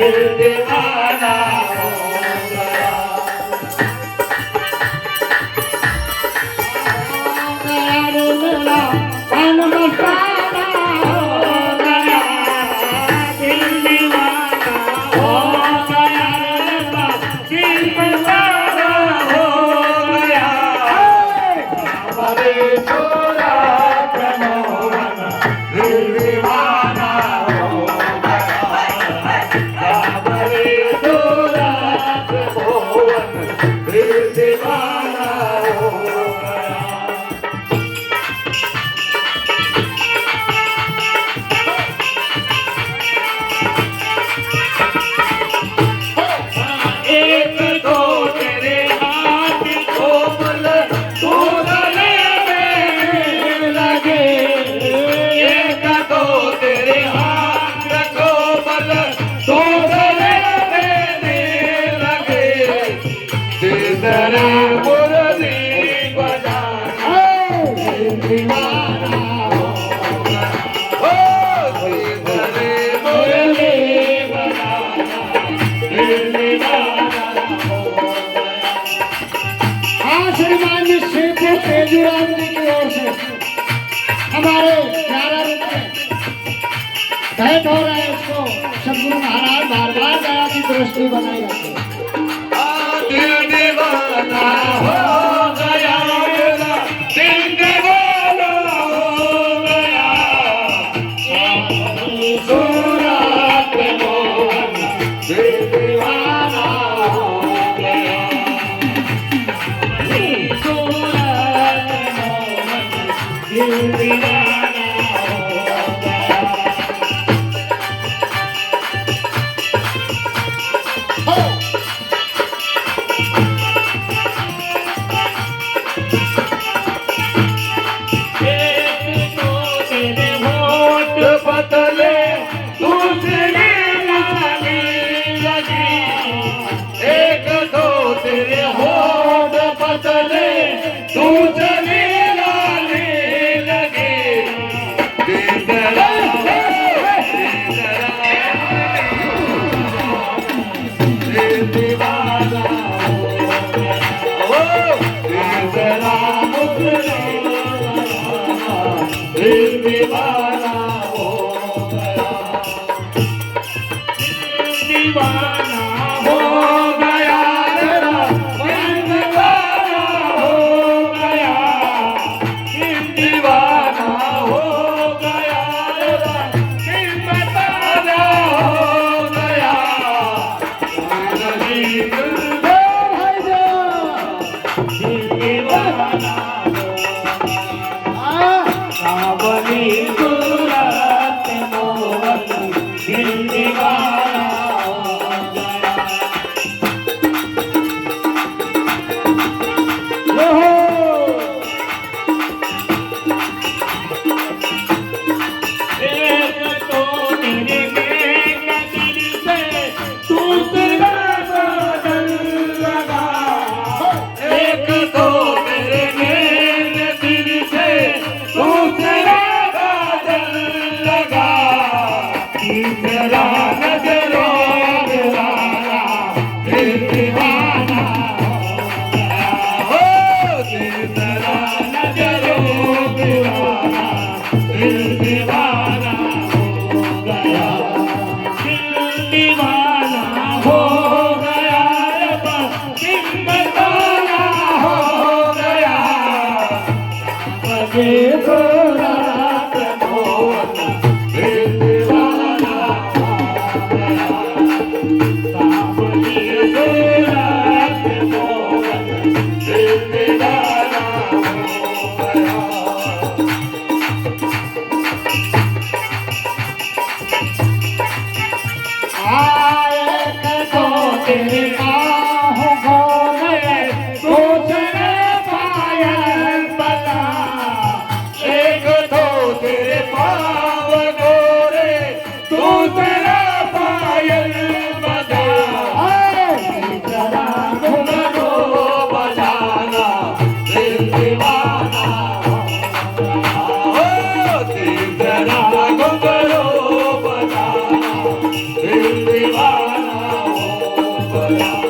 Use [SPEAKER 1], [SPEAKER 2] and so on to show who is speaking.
[SPEAKER 1] दिल दीवाना हो गया।
[SPEAKER 2] मेरा मन मस्ताना हो गया, दिल दीवाना हो गया, दिल दीवाना हो गया।
[SPEAKER 1] हमारे छोरा प्रेमोवन दिल दीवाना हो गया। हमारे छोरा प्रेमोवन दिल दीवाना हो गया। एक तो तेरे हाथ कोमल तूने लगे, एक तो तेरे हाथ कोमल तूने लगे, तेरे मुरली बजाना दीवाना हो गया। ओ तेरे मुरली बजाना दीवाना हो गया।
[SPEAKER 2] हाँ श्रीमान जी श्रीपुर तेजूराम जी की ओर से हमारे 11 रुपये भेंट हो रहे हैं। उसको सदगुरु महाराज बार बार दया की दृष्टि बनाई रखे।
[SPEAKER 1] दिल दीवाना हो गया, मेरा दिल दीवाना हो गया। सूरत मोहन दिल दीवाना हो गया। सूरत मोहन दिल दीवाना हो गया। एक तो तेरे होठ पतले दूसरे लाली लगी, एक तो तेरे होठ पतले दूसरे लाली लगी। दिलदरा दिल दीवाना हो गया। ओ दिलदरा दिल दीवाना हो गया। दिल दीवाना हो गया, तेरा दिल दीवाना हो गया। दिल दीवाना हो गया, तेरा दिल दीवाना हो गया। दिल दीवाना सावली सूरत मोहन दिल दीवाना हो गया। एक तो तेरे दिल से दूसरा बदल लगा, एक तो तेरे दिल से दूसरा बदल लगा। तीसरा नजरों दीवाना दिल दीवाना हो गया। हो तीसरा नजरों दीवाना दिल दीवाना हो गया। दिल दीवाना हो गया, दिल दीवाना हो गया। मुझे सूरत मोहन दिल दीवाना हो गया। सावली सूरत मोहन दिल दीवाना हो गया।
[SPEAKER 2] आए तो तेरे बाहों में दूसरे पायल बना,
[SPEAKER 1] एक तो तेरे पाँव गोरे दूसरा पायल बजा।
[SPEAKER 2] जरा
[SPEAKER 1] घुंघरू बजाना दिल दीवाना हो गया। हो तीसरा घुंघरू बजाना दिल दीवाना बोला